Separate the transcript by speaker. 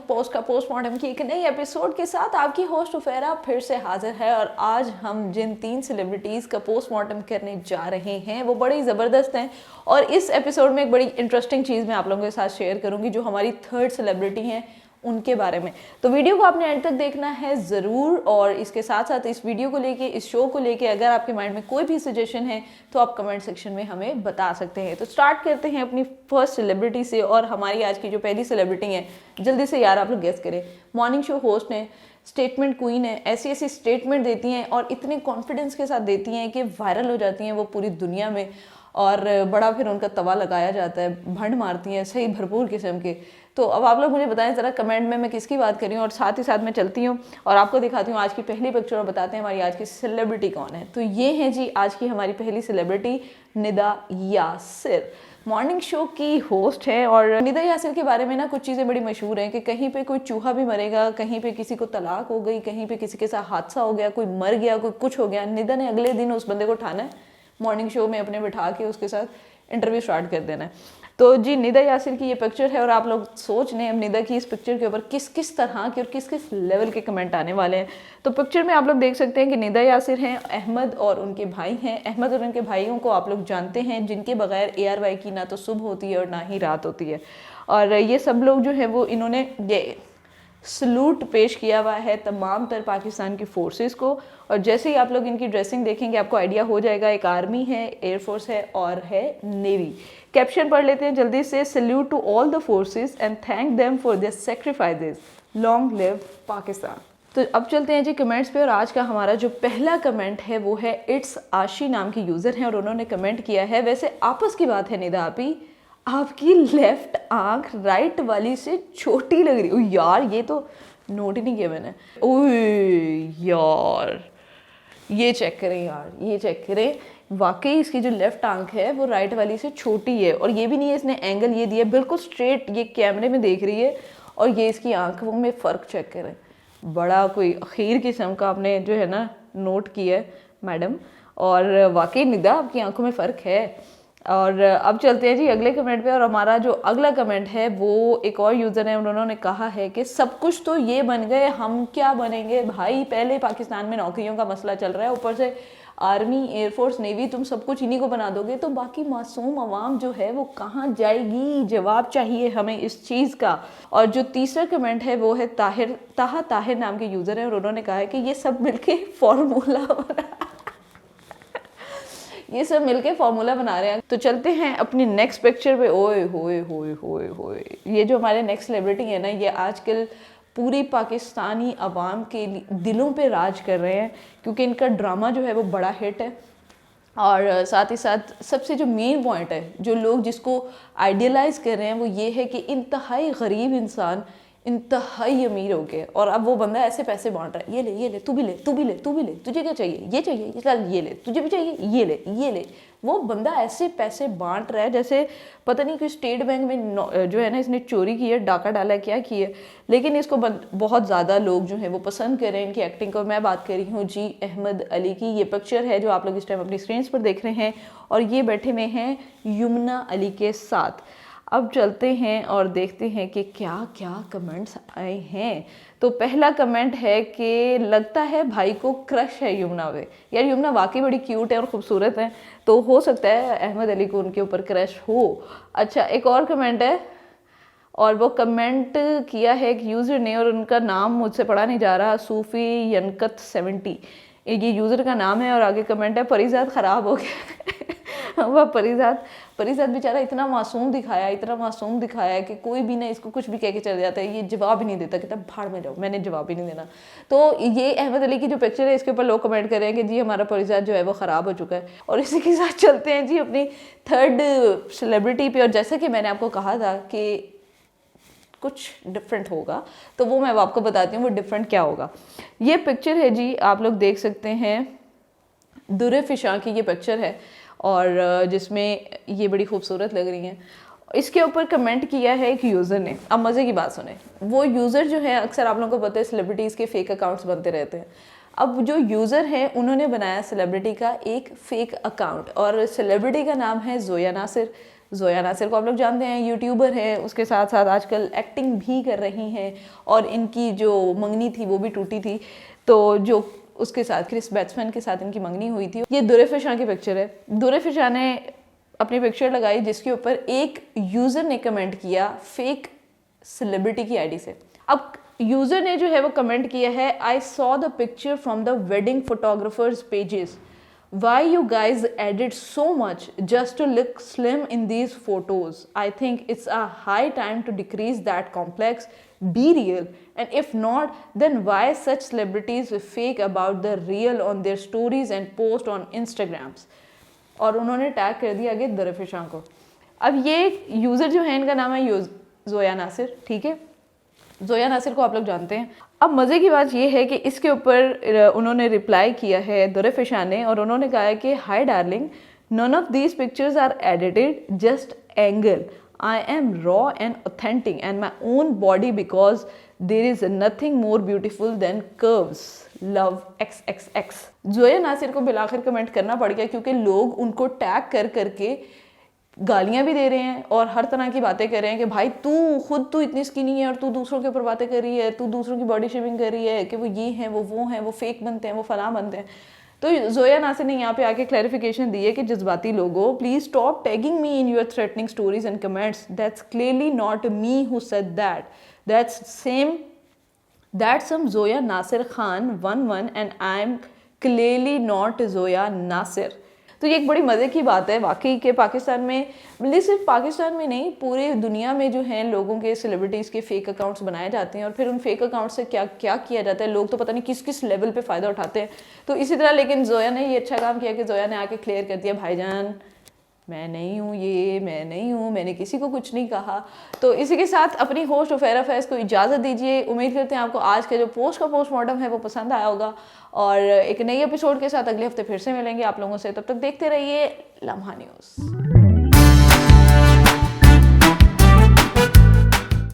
Speaker 1: Post का postmortem की एक नई एपिसोड के साथ आपकी होस्ट उफेरा फिर से हाजिर है। और आज हम जिन 3 सेलिब्रिटीज़ का पोस्टमार्टम करने जा रहे हैं वो बड़ी ज़बरदस्त हैं। और इस एपिसोड में एक बड़ी इंटरेस्टिंग चीज़ मैं आप लोगों के साथ शेयर करूंगी जो हमारी 3rd सेलिब्रिटी हैं उनके बारे में। तो वीडियो को आपने एंड तक देखना है ज़रूर। और इसके साथ साथ इस वीडियो को लेके, इस शो को लेके अगर आपके माइंड में कोई भी सजेशन है तो आप कमेंट सेक्शन में हमें बता सकते हैं। तो स्टार्ट करते हैं अपनी फर्स्ट सेलिब्रिटी से। और हमारी आज की जो पहली सेलिब्रिटी है, जल्दी से यार आप लोग गेस करें। मॉर्निंग शो होस्ट है, स्टेटमेंट क्वीन है, ऐसी ऐसी स्टेटमेंट देती हैं और इतने कॉन्फिडेंस के साथ देती हैं कि वायरल हो जाती हैं वो पूरी दुनिया में। और बड़ा फिर उनका तवा लगाया जाता है, भंड मारती हैं सही भरपूर किस्म के। तो अब आप लोग मुझे बताएं ज़रा कमेंट में मैं किसकी बात कर रही हूँ। और साथ ही साथ मैं चलती हूँ और आपको दिखाती हूँ आज की पहली पिक्चर और बताते हैं हमारी आज की सेलिब्रिटी कौन है। तो ये है जी आज की हमारी पहली celebrity, Nida Yasir. Morning show की होस्ट है। और निदा यासिर के बारे में ना कुछ चीज़ें बड़ी मशहूर हैं कि कहीं पे कोई चूहा भी मरेगा, कहीं पे किसी को तलाक हो गई, कहीं पे किसी के साथ हादसा हो गया, कोई मर गया, कोई कुछ हो गया, निदा ने अगले दिन उस बंदे को उठाना है, मॉर्निंग शो में अपने बिठा के उसके साथ इंटरव्यू स्टार्ट कर देना है। तो जी निदा यासिर की ये पिक्चर है और आप लोग सोच लें अब निदा की इस पिक्चर के ऊपर किस किस तरह के और किस किस लेवल के कमेंट आने वाले हैं। तो पिक्चर में आप लोग देख सकते हैं कि निदा यासिर हैं, अहमद और उनके भाई हैं। अहमद और उनके भाइयों को आप लोग जानते हैं जिनके बगैर ARY की ना तो सुबह होती है और ना ही रात होती है। और ये सब लोग जो है वो इन्होंने ये सलूट पेश किया हुआ है तमाम तर पाकिस्तान की फोर्सेस को। और जैसे ही आप लोग इनकी ड्रेसिंग देखेंगे आपको आइडिया हो जाएगा, एक आर्मी है, एयरफोर्स है और है नेवी। कैप्शन पढ़ लेते हैं जल्दी से। Salute to all the forces and thank them for their sacrifices, long live Pakistan. तो अब चलते हैं जी कमेंट्स पे। और आज का हमारा जो पहला कमेंट है वो है इट्स आशी नाम की यूज़र हैं और उन्होंने कमेंट किया है, वैसे आपस की बात है निदा आपी, आपकी लेफ्ट आंख राइट वाली से छोटी लग रही। ओ यार ये तो नोट ही नहीं किया मैंने। ओए यार ये चेक करें यार, ये चेक करें, वाकई इसकी जो लेफ्ट आंख है वो राइट वाली से छोटी है। और ये भी नहीं है इसने एंगल ये दिया, बिल्कुल स्ट्रेट ये कैमरे में देख रही है। और ये इसकी आंखों में फ़र्क चेक करें, बड़ा कोई अखीर किस्म का आपने जो है ना नोट किया है मैडम। और वाकई निदा आपकी आंखों में फ़र्क है। और अब चलते हैं जी अगले कमेंट पे। और हमारा जो अगला कमेंट है वो एक और यूज़र है, उन्होंने कहा है कि सब कुछ तो ये बन गए, हम क्या बनेंगे भाई। पहले पाकिस्तान में नौकरियों का मसला चल रहा है, ऊपर से आर्मी, एयरफोर्स, नेवी, तुम सब कुछ इन्हीं को बना दोगे तो बाकी मासूम अवाम जो है वो कहाँ जाएगी। जवाब चाहिए हमें इस चीज़ का। और जो तीसरा कमेंट है वो है ताहिर नाम के यूज़र है और उन्होंने कहा है कि ये सब मिलके फॉर्मूला ये सब मिलके फॉर्मूला बना रहे हैं। तो चलते हैं अपनी नेक्स्ट पिक्चर पे। ओए होए होए होए होए, ये जो हमारे नेक्स्ट सेलिब्रिटी है ना, ये आजकल पूरी पाकिस्तानी अवाम के दिलों पे राज कर रहे हैं क्योंकि इनका ड्रामा जो है वो बड़ा हिट है। और साथ ही साथ सबसे जो मेन पॉइंट है, जो लोग जिसको आइडियलाइज कर रहे हैं वो ये है कि इंतहाई गरीब इंसान इंतहाई अमीर हो गए और अब वो बंदा ऐसे पैसे बांट रहा है, ये ले तू भी ले, तू भी ले, तू भी ले, तुझे क्या चाहिए, ये चाहिए, ये ले, तुझे भी चाहिए, ये ले। वो बंदा ऐसे पैसे बांट रहा है जैसे पता नहीं कि स्टेट बैंक में जो है ना इसने चोरी की है, डाका डाला है, क्या किया। लेकिन इसको बहुत ज़्यादा लोग जो है वो पसंद कर रहे हैं इनकी एक्टिंग को। मैं बात कर रही हूँ जी अहमद अली की। ये पिक्चर है जो आप लोग इस टाइम अपनी स्क्रीन पर देख रहे हैं और ये बैठे हुए हैं यमुना अली के साथ। अब चलते हैं और देखते हैं कि क्या क्या कमेंट्स आए हैं। तो पहला कमेंट है कि लगता है भाई को क्रश है यमुना पे। यार यमुना वाकई बड़ी क्यूट है और ख़ूबसूरत है, तो हो सकता है अहमद अली को उनके ऊपर क्रश हो। अच्छा एक और कमेंट है और वो कमेंट किया है एक यूज़र ने और उनका नाम मुझसे पढ़ा नहीं जा रहा, सूफ़ी यनकत 70 ये यूज़र का नाम है। और आगे कमेंट है परिजात ख़राब हो गया। वह परिजात बेचारा इतना मासूम दिखाया कि कोई भी ना इसको कुछ भी कह के चले जाता है, ये जवाब ही नहीं देता, कहता भाड़ में जाओ, मैंने जवाब ही नहीं देना। तो ये अहमद अली की जो पिक्चर है इसके ऊपर लोग कमेंट कर रहे हैं कि जी हमारा परिजात जो है वो ख़राब हो चुका है। और इसी के साथ चलते हैं जी अपनी 3rd सेलिब्रिटी पे। और जैसा कि मैंने आपको कहा था कि कुछ डिफरेंट होगा तो वो मैं आपको बताती हूँ वो डिफरेंट क्या होगा। ये पिक्चर है जी, आप लोग देख सकते हैं, दुर्रे फिशां की ये पिक्चर है और जिसमें ये बड़ी खूबसूरत लग रही हैं। इसके ऊपर कमेंट किया है एक यूज़र ने। अब मज़े की बात सुने, वो यूज़र जो है अक्सर आप लोगों को पता है सेलिब्रिटीज़ के फेक अकाउंट्स बनते रहते हैं। अब जो यूज़र है उन्होंने बनाया सेलिब्रिटी का एक फ़ेक अकाउंट और सेलिब्रिटी का नाम है जोया नासिर। जोया नासिर को आप लोग जानते हैं, यूट्यूबर है, उसके साथ साथ आजकल एक्टिंग भी कर रही हैं और इनकी जो मंगनी थी वो भी टूटी थी। तो जो उसके साथ क्रिस बैट्समैन के साथ इनकी मंगनी हुई थी। ये दुरे फिशा की पिक्चर है। दुरे फिशा ने अपनी पिक्चर लगाई जिसके ऊपर एक यूज़र ने कमेंट किया फेक सेलिब्रिटी की आईडी से। अब यूज़र ने जो है वो कमेंट किया है, I saw the picture from the wedding photographers pages, why you guys added so much just to look slim in these photos? I think it's a high time to decrease that complex. Be real, and if not, then why such celebrities fake about the real on their stories and post on Instagrams? और उन्होंने tag कर दिया आगे दरफिशां को। अब ये user जो है इनका नाम है जोया नासिर, ठीक है। जोया नासिर को आप लोग जानते हैं। अब मज़े की बात ये है कि इसके ऊपर उन्होंने रिप्लाई किया है दरफिशा ने और उन्होंने कहा है कि hi darling, none of these pictures are edited, just angle. I am raw and authentic and my own body because there is nothing more beautiful than curves, love XXX। Zoya Nasir को बिलाखिर कमेंट करना पड़ गया क्योंकि लोग उनको टैग कर करके गालियां भी दे रहे हैं और हर तरह की बातें कर रहे हैं कि भाई तू इतनी स्किनी है और तू दूसरों के ऊपर बातें कर रही है, तू दूसरों की बॉडी शेमिंग कर रही है कि वो ये हैं, वो हैं, वो फेक बनते हैं, वो फलां बनते हैं। तो जोया नासिर ने यहाँ पे आके क्लैरिफिकेशन दी है कि जज्बाती लोगों, please stop tagging me in your threatening stories and comments. That's clearly not me who said that, that's some Zoya Nasir Khan 11 and I am clearly not Zoya Nasir. तो ये एक बड़ी मज़े की बात है वाकई के पाकिस्तान में, बल्कि सिर्फ पाकिस्तान में नहीं पूरे दुनिया में जो हैं लोगों के सेलिब्रिटीज़ के फेक अकाउंट्स बनाए जाते हैं और फिर उन फेक अकाउंट से क्या क्या किया जाता है, लोग तो पता नहीं किस किस लेवल पे फ़ायदा उठाते हैं। तो इसी तरह लेकिन जोया ने ये अच्छा काम किया कि जोया ने आके क्लियर कर दिया, भाईजान मैं नहीं हूँ, ये मैं नहीं हूँ, मैंने किसी को कुछ नहीं कहा। तो इसी के साथ अपनी होस्ट उफेरा फैज़ को इजाज़त दीजिए। उम्मीद करते हैं आपको आज के जो पोस्टमार्टम है वो पसंद आया होगा और एक नई एपिसोड के साथ अगले हफ्ते फिर से मिलेंगे आप लोगों से। तब तक देखते रहिए लम्हा न्यूज़।